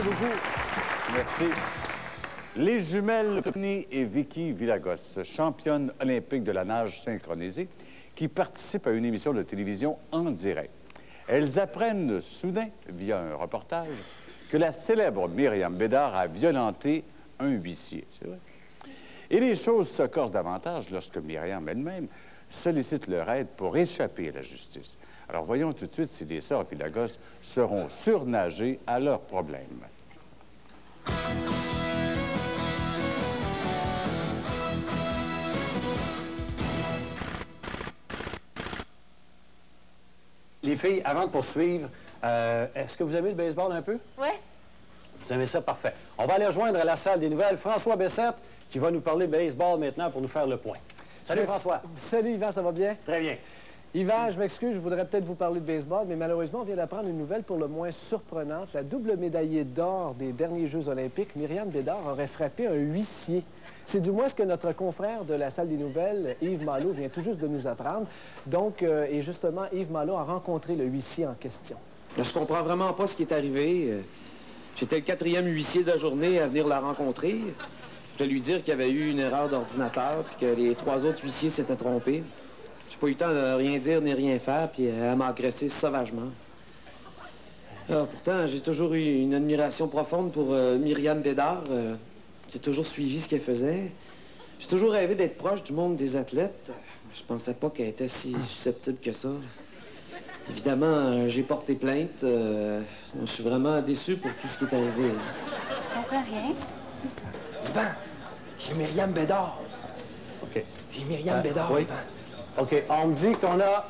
beaucoup. Merci. Les jumelles Fanny et Vicky Villagos, championnes olympiques de la nage synchronisée, qui participent à une émission de télévision en direct. Elles apprennent soudain, via un reportage, que la célèbre Myriam Bédard a violenté un huissier. C'est vrai. Et les choses se corsent davantage lorsque Myriam elle-même sollicite leur aide pour échapper à la justice. Alors voyons tout de suite si les sœurs Villagos seront surnagées à leurs problèmes. Les filles, avant de poursuivre, est-ce que vous aimez le baseball un peu? Oui. Vous aimez ça? Parfait. On va aller rejoindre à la salle des nouvelles François Bessette, qui va nous parler baseball maintenant pour nous faire le point. Salut François. Salut Yvan, ça va bien? Très bien. Yvan, je m'excuse, je voudrais peut-être vous parler de baseball, mais malheureusement, on vient d'apprendre une nouvelle pour le moins surprenante. La double médaillée d'or des derniers Jeux olympiques, Myriam Bédard, aurait frappé un huissier. C'est du moins ce que notre confrère de la salle des nouvelles, Yves Malo, vient tout juste de nous apprendre. Donc, et justement, Yves Malo a rencontré le huissier en question. Je comprends vraiment pas ce qui est arrivé. J'étais le 4e huissier de la journée à venir la rencontrer. Je vais lui dire qu'il y avait eu une erreur d'ordinateur puis que les 3 autres huissiers s'étaient trompés. J'ai pas eu le temps de rien dire ni rien faire, puis elle m'a agressé sauvagement. Alors, pourtant, j'ai toujours eu une admiration profonde pour Myriam Bédard. J'ai toujours suivi ce qu'elle faisait. J'ai toujours rêvé d'être proche du monde des athlètes. Je pensais pas qu'elle était si susceptible que ça. Évidemment, j'ai porté plainte. Je suis vraiment déçu pour tout ce qui est arrivé. Je comprends rien. Yvan, j'ai Myriam Bédard. OK. J'ai Myriam Bédard, oui. Yvan. OK. On me dit qu'on a...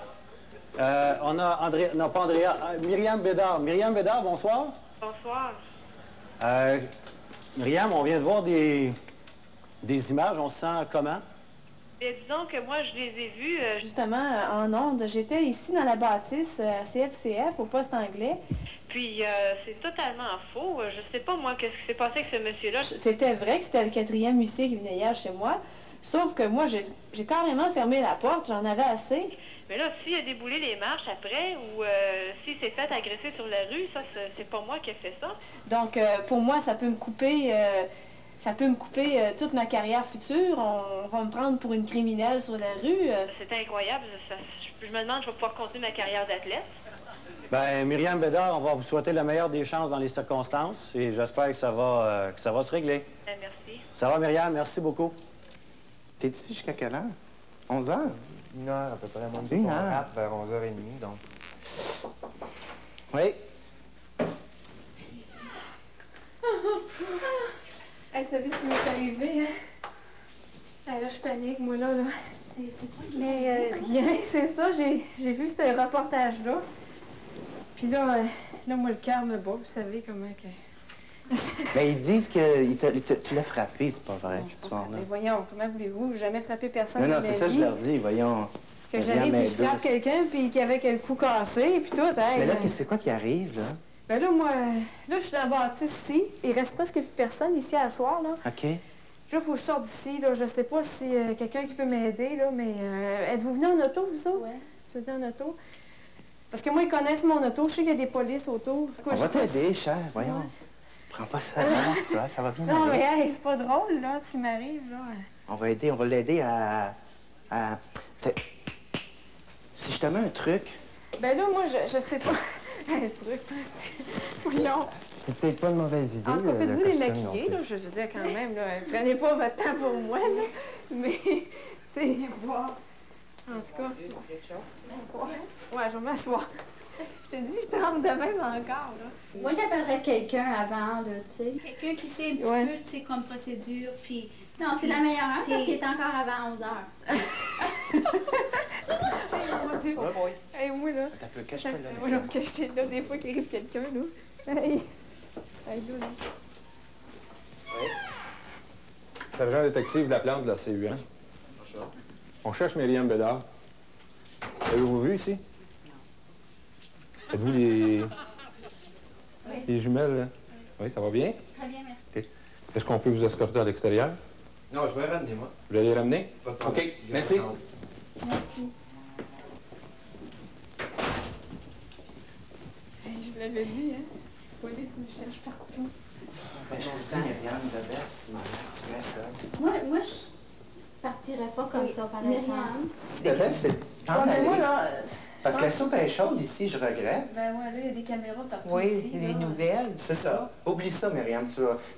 André... Non, pas Andrea. Myriam Bédard. Myriam Bédard, bonsoir. Bonsoir. Myriam, on vient de voir des images. On se sent comment? Et disons que moi, je les ai vus. Justement, en ondes, j'étais ici dans la bâtisse à CFCF, au poste anglais. Puis, c'est totalement faux. Je sais pas, moi, qu'est-ce qui s'est passé avec ce monsieur-là. C'était vrai que c'était le 4e huissier qui venait hier chez moi. Sauf que moi, j'ai carrément fermé la porte. J'en avais assez. Mais là, s'il a déboulé les marches après ou s'il s'est fait agresser sur la rue, ça, c'est pas moi qui ai fait ça. Donc, pour moi, ça peut me couper... toute ma carrière future. On va me prendre pour une criminelle sur la rue. C'est incroyable. Je me demande si je vais pouvoir continuer ma carrière d'athlète. Ben, Myriam Bédard, on va vous souhaiter la meilleure des chances dans les circonstances et j'espère que ça va se régler. Merci. Ça va, Myriam? Merci beaucoup. T'es ici jusqu'à quelle heure? 11 heures? 1 heure à peu près. Moi, Une on heure. rate vers 11h30, donc. Oui? Hey, vous savez ce qui m'est arrivé, hein? Hey, là, je panique, moi, là. C'est quoi? Mais rien, c'est ça. J'ai vu ce reportage-là. Puis là, moi, le cœur me bat. Vous savez comment que... Mais ils disent que tu l'as frappé, c'est pas vrai, ce soir-là. Mais voyons, comment voulez-vous? J'ai jamais frappé personne Non, de c'est ma ça, vie. je leur dis, voyons. Que j'arrive et je frappe quelqu'un, puis qu'il avait le cou cassé, puis tout, hein? Mais là, c'est quoi qui arrive, là? Ben là, moi, là, je suis dans la bâtisse ici. Il reste presque plus personne ici à soir, là. OK. Là, il faut que je sorte d'ici, là. Je sais pas si quelqu'un qui peut m'aider, là, mais êtes-vous venus en auto, vous autres? Oui. Vous êtes en auto? Parce que moi, ils connaissent mon auto. Je sais qu'il y a des polices autour. On va t'aider, cher, voyons. Ouais. Prends pas ça, ça va bien non, aller. mais hey, c'est pas drôle, là, ce qui m'arrive, là. On va l'aider à... Si je te mets un truc... Ben là, moi, je sais pas. Un truc, voyons. C'est peut-être pas une mauvaise idée. En tout cas, faites-vous le les costume maquiller, non là, je veux dire, quand même, là. Prenez pas votre temps pour moi, là. Mais, c'est voir. En tout cas. Ouais, je vais m'asseoir. Je te dis, je te rentre de même encore, là. Moi, j'appellerais quelqu'un avant, là, tu sais. Quelqu'un qui sait un petit Ouais. peu, tu sais, comme procédure, puis... Non, c'est la meilleure heure parce qu'il est encore avant 11 heures. Hey, moi, là. T'as peu cache-toi, là. Moi, là, caché, là, des fois qu'il arrive quelqu'un, là. Hey. Hey, là. Oui. Sergent détective Laplante de la CUN. On cherche Myriam Bédard. Avez-vous vu ici? Non. Êtes-vous les jumelles, là? Oui, ça va bien? Très bien, merci. OK. Est-ce qu'on peut vous escorter à l'extérieur? Non, je vais ramener, moi. Vous allez les ramener? Pas de problème. OK, merci. Merci. Hey, je vous l'avais dit, hein. police me cherche partout. Ben, je te dis, Myriam, de baisse, tu fais ça. Moi, je partirais pas comme ça, par exemple. De baisse, c'est t'en mais aller. moi, là, Parce que la soupe est chaude ici, je regrette. ben ouais, là, il y a des caméras partout Oui, ici. c'est des là. nouvelles. C'est ça. Oublie ça, Myriam.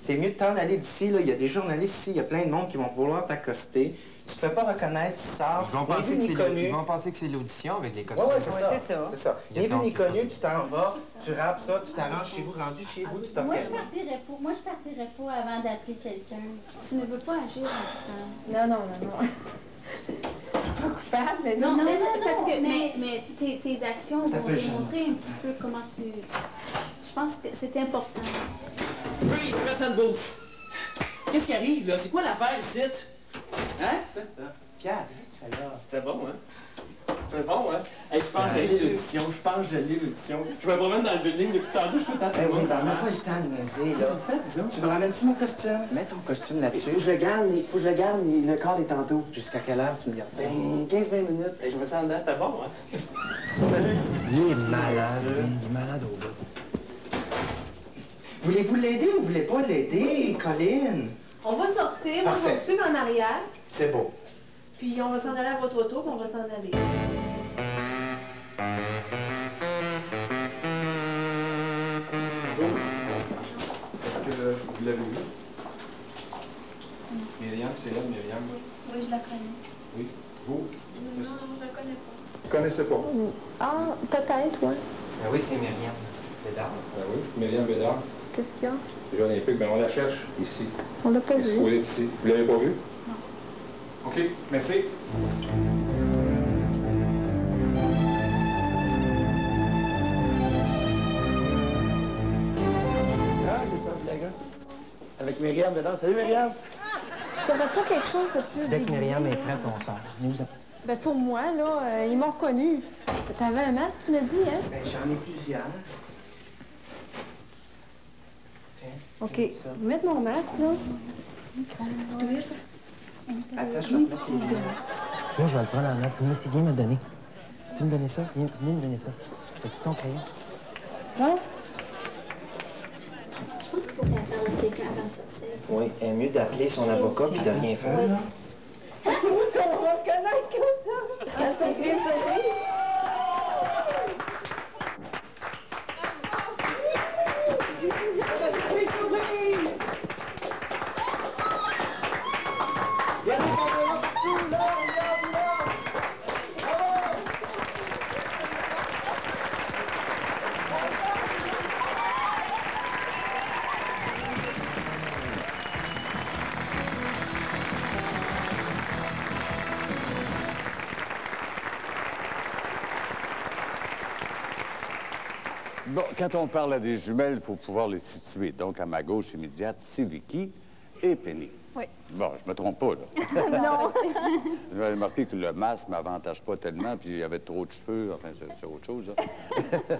T'es mieux de t'en aller d'ici. Là. Il y a des journalistes ici, il y a plein de monde qui vont vouloir t'accoster. Tu te fais pas reconnaître, tu sors. Ni vu ni connu. Ils vont penser que c'est l'audition avec les costumes. Ouais, c'est ça. C'est ça. Ni vu ni connu, tu t'en vas, tu rappes ça, tu t'arranges chez vous, rendu chez vous, tu Moi, t'organises. je partirais pas avant d'appeler quelqu'un. Tu ne veux pas agir en Non. Je suis pas coupable, mais non. Non, parce que... mais tes actions vont démontrer un petit peu comment tu... Je pense que c'est important. Oui, personne bouge. Qu'est-ce qui arrive, là? C'est quoi l'affaire, ici? Hein? C'est ça. Pierre, qu'est-ce que tu fais là? C'était bon, hein? C'était bon, hein? Hey, je pense que j'ai lu l'audition. Je me promène dans le building depuis tantôt, je fais ça à tout Eh le oui, monde. t'en as pas le temps de niaiser, là. Tu me ramènes-tu mon costume? Mets ton costume là-dessus. Faut que je le garde, le corps est tantôt. Jusqu'à quelle heure tu me gardes? 15-20 minutes. Hey, je me sens dedans, c'était bon, hein? Salut. Il est malade au bout. Voulez-vous l'aider ou vous voulez pas l'aider, Colline? On va sortir, moi je vais Parfait. vous suivre en arrière, C'est beau. puis on va s'en aller à votre auto, puis on va s'en aller. Est-ce que vous l'avez vu? Myriam, c'est elle, Myriam. Oui, je la connais. Oui. Vous? Non, je la connais pas. Vous connaissez pas? Ah, peut-être, oui. Ben oui, c'est Myriam Bédard. Ben oui, Myriam Bédard. Qu'est-ce qu'il y a? Les Jeux olympiques, ben on la cherche ici. On l'a pas Elle se trouvait ici. Vous l'avez pas vu? Non. OK, merci. Ah, les sortes de la gosse. Avec Myriam dedans. Salut, Myriam. T'aurais pas quelque chose de plus Dès que déguisé? Myriam est prête, on sort. Nous-en. Ben pour moi, là, ils m'ont reconnu. T'avais un masque, tu m'as dit, hein? Ben, j'en ai plusieurs. OK. Je vais mettre mon masque, là. Attends, je vais te mettre les lunettes. Tiens, je vais le prendre en note. Mais viens me donner. Tu me donner ça? Viens me donner ça. T'as-tu ton crayon? Hein? Je pense qu'il faut bien faire avec quelqu'un avant de sortir. Oui, est mieux d'appeler son avocat puis de rien faire, là. On va se connaître comme ça. Ça fait grisser. Bon, quand on parle à des jumelles, il faut pouvoir les situer. Donc, à ma gauche immédiate, c'est Vicky et Penny. Oui. Bon, je me trompe pas, là. Non. Vous avez remarqué que le masque ne m'avantage pas tellement, puis il y avait trop de cheveux, enfin, c'est autre chose, là.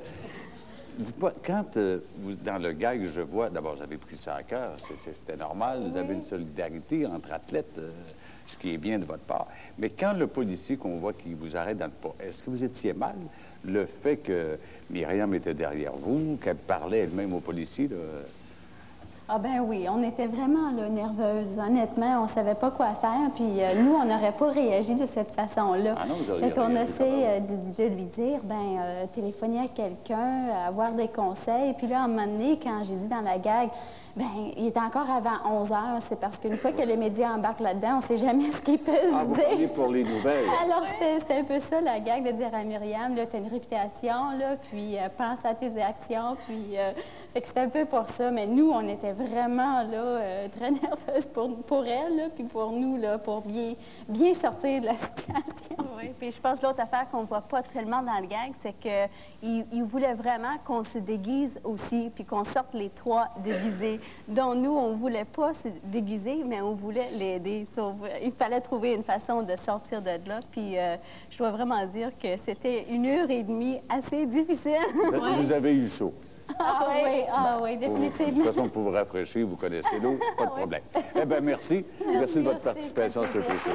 Dites-moi, quand, dans le gag, je vois, d'abord, vous avez pris ça à cœur, c'était normal, vous avez une solidarité entre athlètes, ce qui est bien de votre part. Mais quand le policier qu'on voit qui vous arrête dans le pas, est-ce que vous étiez mal le fait que Myriam était derrière vous, qu'elle parlait elle-même au policier, là? Ah ben oui, on était vraiment là, nerveuses. Honnêtement, on savait pas quoi faire. Puis nous, on n'aurait pas réagi de cette façon-là. Ah non, vous auriez Fait qu'on réagi essaie de lui dire, téléphoner à quelqu'un, avoir des conseils. Puis là, à un moment donné, quand j'ai dit dans la gag, il est encore avant 11 heures. C'est parce qu'une fois que les médias embarquent là-dedans, on sait jamais ce qu'ils peuvent Vous dire. parliez pour les nouvelles. Alors, c'était un peu ça, la gag, de dire à Myriam, là, t'as une réputation, là, puis pense à tes actions, puis... fait que c'était un peu pour ça, mais nous, on était vraiment, là, très nerveuses pour elle, là, puis pour nous, là, pour bien sortir de la situation. Oui, puis je pense que l'autre affaire qu'on voit pas tellement dans le gag, c'est qu'il voulait vraiment qu'on se déguise aussi, puis qu'on sorte les trois déguisés. Donc, nous, on voulait pas se déguiser, mais on voulait l'aider. Il fallait trouver une façon de sortir de là. Puis, je dois vraiment dire que c'était 1h30 assez difficile. Vous avez eu chaud. Ah oui, De toute définitivement. façon, pour vous rafraîchir, vous connaissez l'eau, pas de problème. Eh bien, merci. Merci de votre participation, c'est apprécié.